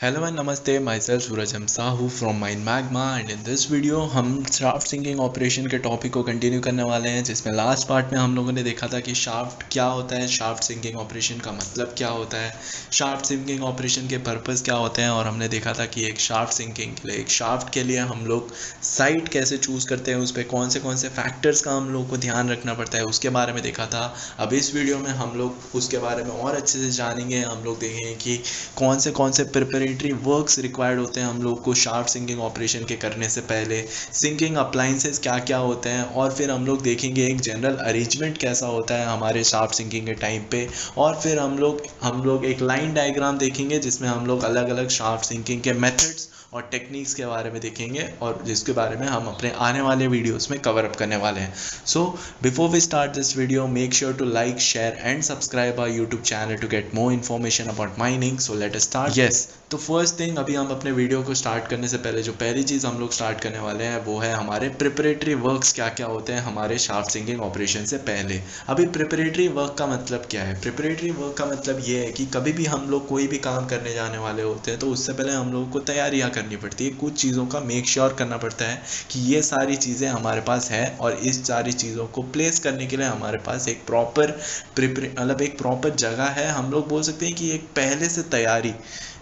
Hello and नमस्ते, my self सूरज हम Sahu from mind magma and in this video हम shaft sinking operation के topic को कंटिन्यू करने वाले हैं, जिसमें लास्ट पार्ट में हम लोगों ने देखा था कि शाफ्ट क्या होता है, शाफ्ट सिंकिंग ऑपरेशन का मतलब क्या होता है, शाफ्ट सिंकिंग ऑपरेशन के पर्पस क्या होते हैं। और हमने देखा था कि एक शाफ्ट सिंकिंग के लिए, एक शाफ्ट के लिए हम लोग साइट कैसे चूज़ करते हैं, उस पर कौन से फैक्टर्स का हम लोग को ध्यान रखना पड़ता है, उसके बारे में देखा था। अब इस वीडियो में हम लोग उसके बारे में और अच्छे से जानेंगे। हम लोग देखेंगे कि कौन से प्रिपरेटरी वर्क्स रिक्वायर्ड होते हैं हम लोग को शाफ्ट सिंकिंग ऑपरेशन के करने से पहले, सिंकिंग अप्लाइंसेस क्या क्या होते हैं, और फिर हम लोग देखेंगे एक जनरल अरेंजमेंट कैसा होता है हमारे शाफ्ट सिंकिंग के टाइम पे। और फिर हम लोग एक लाइन डायग्राम देखेंगे जिसमें हम लोग अलग अलग शाफ्ट सिंकिंग के मेथड्स और टेक्निक्स के बारे में देखेंगे, और जिसके बारे में हम अपने आने वाले वीडियोस में कवर अप करने वाले हैं। So before we start this video, make sure to like, share and subscribe our YouTube channel to get more information about mining. So let us start. Yes, तो फर्स्ट थिंग, अभी हम अपने video को start करने से पहले जो पहली चीज़ हम लोग स्टार्ट करने वाले हैं वो है हमारे प्रिपरेटरी वर्क्स क्या क्या होते हैं हमारे शाफ्ट सिंकिंग ऑपरेशन से पहले। अभी प्रिपरेटरी वर्क का मतलब क्या है? प्रिपरेटरी वर्क का मतलब ये है कि कभी भी हम लोग कोई भी काम करने जाने वाले होते हैं तो उससे पहले हम लोगों को तैयारियां करनी पड़ती है, कुछ चीज़ों का मेक श्योर करना पड़ता है कि ये सारी चीज़ें हमारे पास है, और इस सारी चीज़ों को प्लेस करने के लिए हमारे पास एक प्रॉपर मतलब एक प्रॉपर जगह है। हम लोग बोल सकते हैं कि एक पहले से तैयारी,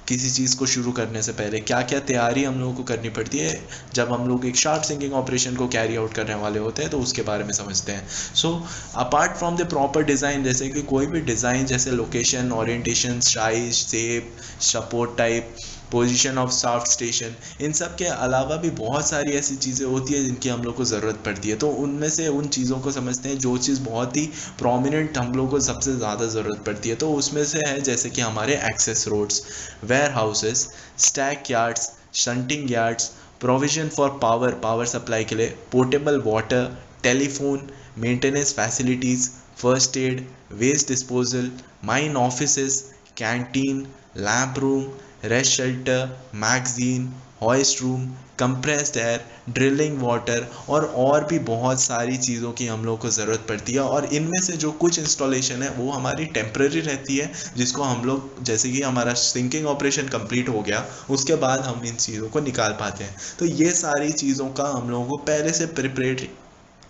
किसी चीज़ को शुरू करने से पहले क्या क्या तैयारी हम लोगों को करनी पड़ती है जब हम लोग एक शाफ्ट सिंकिंग ऑपरेशन को कैरी आउट करने वाले होते हैं, तो उसके बारे में समझते हैं। So apart from the proper design, जैसे कि कोई भी डिज़ाइन जैसे location, orientation, size, shape, support type, position of shaft station, इन सब के अलावा भी बहुत सारी ऐसी चीज़ें होती है जिनकी हम लोग को ज़रूरत पड़ती है। तो उनमें से उन चीज़ों को समझते हैं जो चीज़ बहुत ही प्रोमिनेंट हम लोग को सबसे ज़्यादा ज़रूरत पड़ती है। तो उसमें से है जैसे कि हमारे access roads, warehouses, stack yards, shunting yards, provision for power supply के लिए, portable water, telephone, maintenance facilities, first aid, waste disposal, mine offices, canteen, lamp room, rest shelter, magazine, hoist room, compressed air, drilling water, और भी बहुत सारी चीज़ों की हम लोग को ज़रूरत पड़ती है। और इनमें से जो कुछ इंस्टॉलेशन है वो हमारी टेम्प्रेरी रहती है, जिसको हम लोग, जैसे कि हमारा सिंकिंग ऑपरेशन कंप्लीट हो गया उसके बाद हम इन चीज़ों को निकाल पाते हैं। तो ये सारी चीज़ों का हम लोगों को पहले से प्रिपरेटरी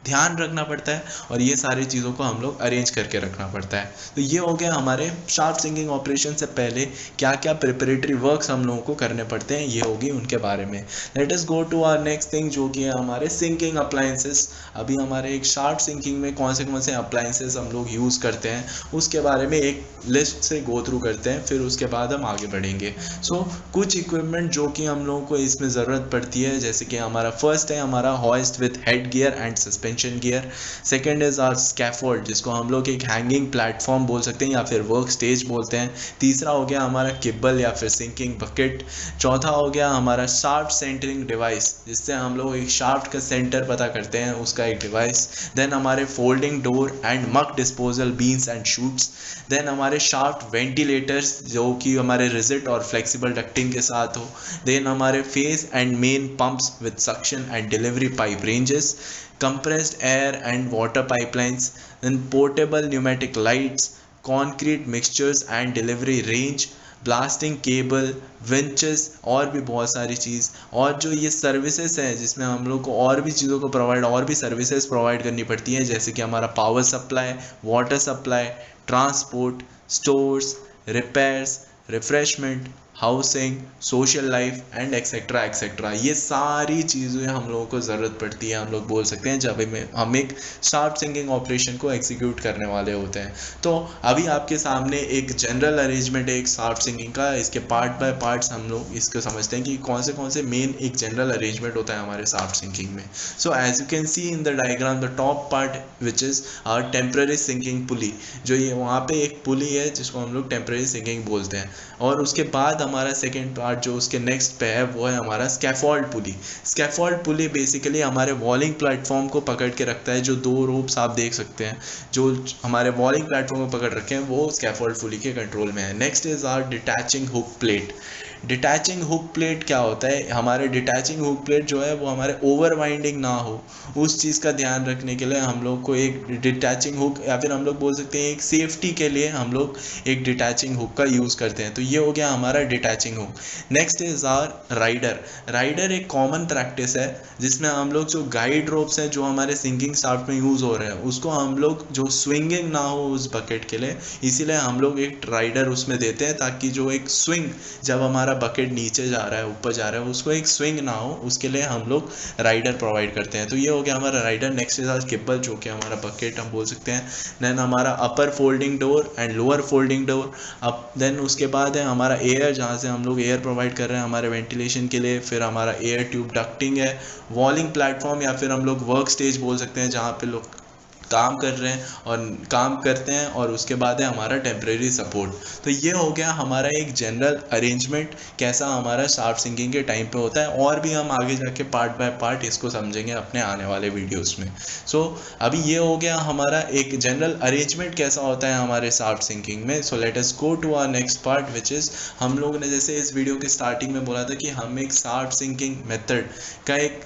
ध्यान रखना पड़ता है, और ये सारी चीज़ों को हम लोग अरेंज करके रखना पड़ता है। तो ये हो गया हमारे शाफ्ट सिंकिंग ऑपरेशन से पहले क्या क्या प्रिपरेटरी वर्क्स हम लोगों को करने पड़ते हैं, ये होगी उनके बारे में। Let us go to our next thing, जो कि है हमारे सिंकिंग अप्लाइंसेस। अभी हमारे एक शाफ्ट सिंकिंग में कौन से अप्लाइंसेस हम लोग यूज़ करते हैं उसके बारे में एक लिस्ट से गो थ्रू करते हैं, फिर उसके बाद हम आगे बढ़ेंगे। सो कुछ इक्विपमेंट जो कि हम लोगों को इसमें ज़रूरत पड़ती है, जैसे कि हमारा फर्स्ट है हमारा hoist with head gear and suspension gear. Second is our scaffold, जिसको हम लोग एक हैंगिंग प्लेटफॉर्म बोल सकते हैं या फिर वर्क स्टेज बोलते हैं। तीसरा हो गया हमारा किबल या फिर सिंकिंग बकेट। चौथा हो गया हमारा शाफ्ट सेंटरिंग डिवाइस, जिससे हम लोग एक शाफ्ट का सेंटर पता करते हैं, उसका एक डिवाइस। देन हमारे folding door and muck disposal bins and chutes. Then हमारे शाफ्ट वेंटिलेटर्स, जो कि हमारे रिजिट और फ्लेक्सिबल डक्टिंग के साथ हो। देन हमारे face and main pumps with suction and delivery pipe ranges, compressed air and water pipelines, then portable pneumatic lights, concrete mixtures and delivery range, blasting cable, winches, और भी बहुत सारी चीज़। और जो ये सर्विसेज हैं जिसमें हम लोग को और भी चीज़ों को और भी सर्विसेज प्रोवाइड करनी पड़ती हैं, जैसे कि हमारा power supply, water supply, transport, stores, repairs, refreshment, housing, social life and etcetera etcetera. ये सारी चीज़ें हम लोगों को ज़रूरत पड़ती है, हम लोग बोल सकते हैं, जब हम एक शाफ्ट सिंकिंग ऑपरेशन को एग्जीक्यूट करने वाले होते हैं। तो अभी आपके सामने एक जनरल अरेंजमेंट है एक शाफ्ट सिंकिंग का, इसके पार्ट बाय पार्ट्स हम लोग इसको समझते हैं कि कौन से मेन एक जनरल अरेंजमेंट होता है हमारे शाफ्ट सिंकिंग में। So as you can see in the diagram, the top part which is our temporary sinking pulley, जो ये वहाँ पे एक पुली है जिसको हम लोग टेम्प्रेरी सिंकिंग बोलते हैं। और उसके बाद हमारा सेकेंड पार्ट जो उसके नेक्स्ट पे है वो है हमारा स्कैफोल्ड पुली। स्कैफोल्ड पुली बेसिकली हमारे वॉलिंग प्लेटफॉर्म को पकड़ के रखता है, जो दो रोप्स आप देख सकते हैं जो हमारे वॉलिंग प्लेटफॉर्म को पकड़ रखे हैं, वो स्कैफोल्ड पुली के कंट्रोल में है। Next is our detaching hook plate. Detaching hook plate क्या होता है, हमारे डिटैचिंग हुक प्लेट जो है वो हमारे ओवर वाइंडिंग ना हो, उस चीज़ का ध्यान रखने के लिए हम लोग को एक डिटैचिंग हुक, या फिर हम लोग बोल सकते हैं एक सेफ्टी के लिए हम लोग एक डिटैचिंग हुक का यूज़ करते हैं। तो ये हो गया हमारा detaching hook. Next is our rider. Rider एक कॉमन प्रैक्टिस है जिसमें हम लोग जो गाइड रोप्स हैं जो हमारे सिंकिंग शाफ्ट में यूज़ हो रहे हैं उसको हम लोग जो स्विंगिंग ना हो उस बकेट के लिए, इसीलिए हम लोग एक राइडर उसमें देते हैं, ताकि जो एक स्विंग जब हमारा बकेट नीचे जा रहा है ऊपर जा रहा है उसको एक स्विंग ना हो, उसके लिए हम लोग राइडर प्रोवाइड करते हैं। तो ये हो गया हमारा राइडर। नेक्स्ट इज आवर किब्बल जो कि हमारा बकेट हम बोल सकते हैं। देन हमारा upper folding door and lower folding door. अब देन उसके बाद है हमारा एयर, जहाँ से हम लोग एयर प्रोवाइड कर रहे हैं हमारे वेंटिलेशन के लिए। फिर हमारा एयर ट्यूब डक्टिंग है। वॉलिंग प्लेटफॉर्म या फिर हम लोग वर्क स्टेज बोल सकते हैं, जहाँ पे लोग काम कर रहे हैं और काम करते हैं। और उसके बाद है हमारा टेम्परेरी सपोर्ट। तो ये हो गया हमारा एक जनरल अरेंजमेंट कैसा हमारा शाफ्ट सिंकिंग के टाइम पे होता है। और भी हम आगे जाके पार्ट बाय पार्ट इसको समझेंगे अपने आने वाले वीडियोस में। सो अभी ये हो गया हमारा एक जनरल अरेंजमेंट कैसा होता है हमारे शाफ्ट सिंकिंग में। So let us go to our next part which is, हम लोगों ने जैसे इस वीडियो के स्टार्टिंग में बोला था कि हम एक शाफ्ट सिंकिंग मेथड का एक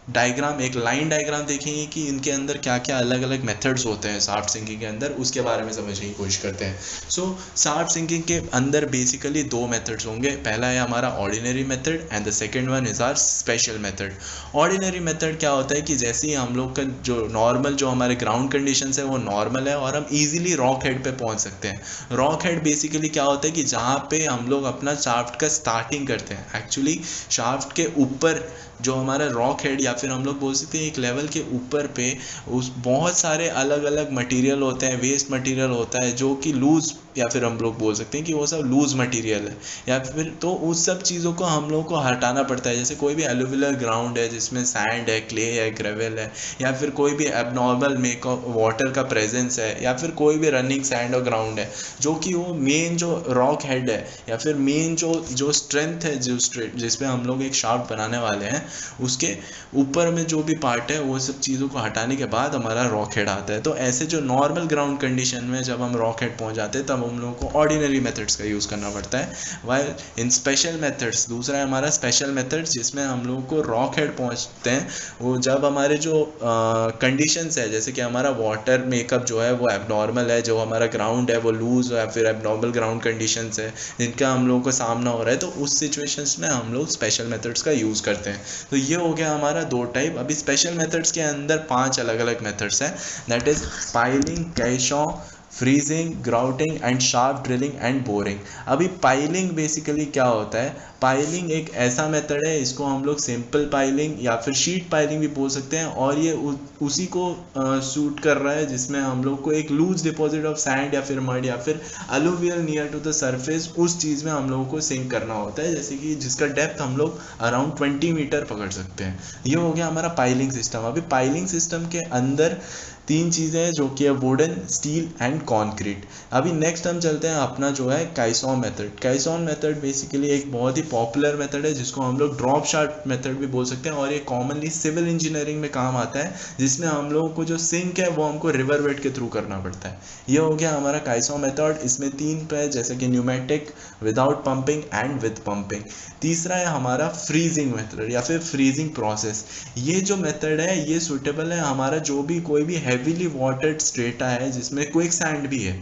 डायग्राम, एक लाइन डायग्राम देखेंगे कि इनके अंदर क्या क्या अलग अलग मेथड्स होते हैं शाफ्ट सिंकिंग के अंदर, उसके बारे में समझने की कोशिश करते हैं। सो शाफ्ट सिंकिंग के अंदर बेसिकली दो मेथड्स होंगे। पहला है हमारा ordinary method and the second one is our special method. Ordinary method क्या होता है कि जैसे ही हम लोग का जो नॉर्मल जो हमारे ग्राउंड कंडीशंस है वो नॉर्मल है और हम ईजिली रॉक हेड पे पहुंच सकते हैं। रॉक हेड बेसिकली क्या होता है कि जहाँ पे हम लोग अपना शाफ्ट का स्टार्टिंग करते हैं। एक्चुअली शाफ्ट के ऊपर जो हमारा रॉक हेड या फिर हम लोग बोल सकते हैं एक लेवल के ऊपर पे उस बहुत सारे अलग अलग मटेरियल होते हैं, वेस्ट मटेरियल होता है जो कि लूज, या फिर हम लोग बोल सकते हैं कि वो सब लूज मटेरियल है, या फिर तो उस सब चीज़ों को हम लोग को हटाना पड़ता है। जैसे कोई भी एलुविलर ग्राउंड है जिसमें सैंड है, क्ले है, ग्रेवल है, या फिर कोई भी एबनॉर्मल मेक ऑफ वाटर का प्रेजेंस है, या फिर कोई भी रनिंग सैंड और ग्राउंड है, जो कि वो मेन जो रॉक हेड है या फिर मेन जो स्ट्रेंथ है जो जिसपे हम लोग एक शाफ्ट बनाने वाले हैं उसके ऊपर में जो भी पार्ट है वो सब चीज़ों को हटाने के बाद हमारा रॉक हेड आता है। तो ऐसे जो नॉर्मल ग्राउंड कंडीशन में जब हम रॉक हेड पहुंच जाते हैं तब हम लोगों को ऑर्डिनरी मेथड्स का यूज़ करना पड़ता है। वाइल इन स्पेशल मेथड्स, दूसरा है हमारा स्पेशल मेथड्स जिसमें हम लोगों को रॉक हेड पहुंचते हैं वो जब हमारे जो कंडीशंस है, जैसे कि हमारा वाटर मेकअप जो है वो एबनॉर्मल है, जो हमारा ग्राउंड है वो लूज या फिर एबनॉर्मल ग्राउंड कंडीशंस है जिनका हम लोगों को सामना हो रहा है, तो उस सिचुएशंस में हम लोग स्पेशल मेथड्स का यूज़ करते हैं। तो ये हो गया हमारा दो टाइप। अभी स्पेशल मेथड्स के अंदर 5 अलग अलग मेथड्स हैं, that is piling, caisson, freezing, grouting and shaft drilling and boring. अभी पाइलिंग बेसिकली क्या होता है, पाइलिंग एक ऐसा मेथड है, इसको हम लोग सिंपल पाइलिंग या फिर शीट पाइलिंग भी बोल सकते हैं, और ये उसी को सूट कर रहा है जिसमें हम लोग को एक लूज डिपॉजिट ऑफ सैंड या फिर मड या फिर alluvial near to the surface, उस चीज़ में हम लोगों को सिंक करना होता है, जैसे कि जिसका डेप्थ हम लोग अराउंड 20 मीटर पकड़ सकते हैं। ये हो गया हमारा पाइलिंग सिस्टम। अभी पाइलिंग सिस्टम के अंदर 3 चीज़ें हैं जो कि है वुडन, स्टील एंड कॉन्क्रीट। अभी नेक्स्ट हम चलते हैं अपना जो है काइसॉन मेथड। काइसॉन मेथड बेसिकली एक बहुत ही पॉपुलर मेथड है जिसको हम लोग ड्रॉप शाफ्ट मेथड भी बोल सकते हैं, और ये कॉमनली सिविल इंजीनियरिंग में काम आता है, जिसमें हम लोगों को जो सिंक है वो हमको रिवर वेट के थ्रू करना पड़ता है। ये हो गया हमारा काइसॉन मेथड। इसमें 3 पे जैसे कि pneumatic, without pumping and with pumping. तीसरा है हमारा फ्रीजिंग मेथड या फिर फ्रीजिंग प्रोसेस। ये जो मेथड है ये सूटेबल है हमारा जो भी कोई भी हैवीली वाटर्ड स्ट्रेटा है जिसमें क्विक सैंड भी है,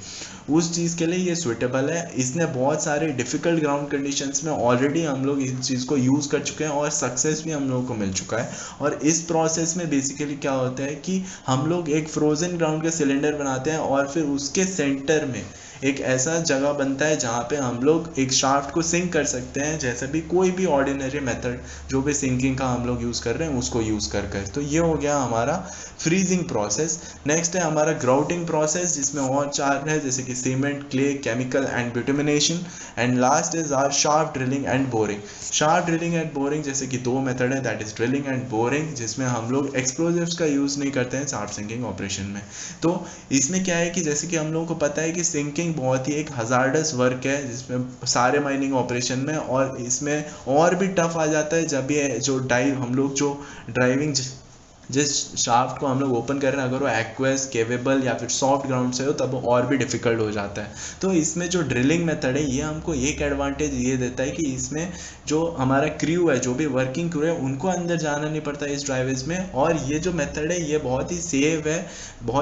उस चीज़ के लिए ये सूटेबल है। इसने बहुत सारे डिफ़िकल्ट ग्राउंड कंडीशंस में ऑलरेडी हम लोग इस चीज़ को यूज़ कर चुके हैं और सक्सेस भी हम लोगों को मिल चुका है। और इस प्रोसेस में बेसिकली क्या होता है कि हम लोग एक फ्रोज़न ग्राउंड का सिलेंडर बनाते हैं और फिर उसके सेंटर में एक ऐसा जगह बनता है जहाँ पे हम लोग एक शाफ्ट को सिंक कर सकते हैं, जैसे भी कोई भी ऑर्डिनरी मेथड जो भी सिंकिंग का हम लोग यूज़ कर रहे हैं उसको यूज़ कर। तो ये हो गया हमारा फ्रीजिंग प्रोसेस। नेक्स्ट है हमारा ग्राउटिंग प्रोसेस जिसमें और 4 है, जैसे कि cement, clay, chemical and bituminisation. And last is our shaft drilling and boring. Shaft drilling and boring जैसे कि 2 मेथड है, that is drilling and boring, जिसमें हम लोग एक्सप्लोजिव्स का यूज़ नहीं करते हैं शाफ्ट सिंकिंग ऑपरेशन में। तो इसमें क्या है कि जैसे कि हम लोगों को पता है कि सिंकिंग बहुत ही एक हजार्डस वर्क है जिसमें सारे माइनिंग ऑपरेशन में, और इसमें और भी टफ आ जाता है जब ये जो हम लोग जो ड्राइविंग जिस शाफ्ट को हम लोग ओपन कर रहे हैं अगर वो एक्वस केवेबल या फिर सॉफ्ट ग्राउंड से हो तब वो और भी डिफ़िकल्ट हो जाता है। तो इसमें जो ड्रिलिंग मेथड है ये हमको एक एडवांटेज ये देता है कि इसमें जो हमारा क्रू है, जो भी वर्किंग क्रू है, उनको अंदर जाना नहीं पड़ता इस ड्राइवेज में। और ये जो मेथड है ये बहुत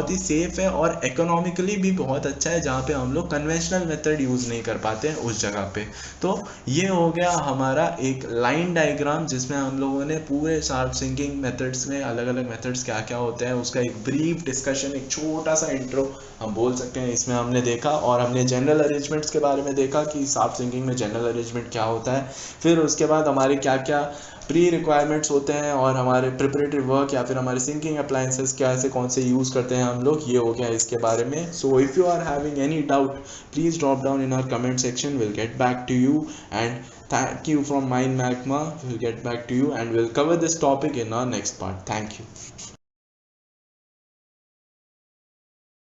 ही सेफ है और इकोनॉमिकली भी बहुत अच्छा है, जहाँ पे हम लोग कन्वेंशनल मेथड यूज़ नहीं कर पाते हैं उस जगह पे। तो ये हो गया हमारा एक लाइन डायग्राम जिसमें हम लोगों ने पूरे शाफ्ट सिंकिंग मेथड्स में अलग अलग मेथड्स क्या क्या होते हैं उसका एक ब्रीफ डिस्कशन, एक छोटा सा इंट्रो हम बोल सकते हैं इसमें हमने देखा। और हमने जनरल अरेंजमेंट्स के बारे में देखा कि शाफ्ट सिंकिंग में जनरल अरेंजमेंट क्या होता है। फिर उसके बाद हमारे क्या क्या प्री रिक्वायरमेंट्स होते हैं और हमारे प्रिपरेटरी वर्क या फिर हमारे सिंकिंग अप्लायंसेस क्या ऐसे कौन से यूज़ करते हैं हम लोग, ये हो गया इसके बारे में। So if you are having any doubt please drop down in our comment section, will get back to you and thank you from Mind Magma. We'll get back to you and we'll cover this topic in our next part. Thank you.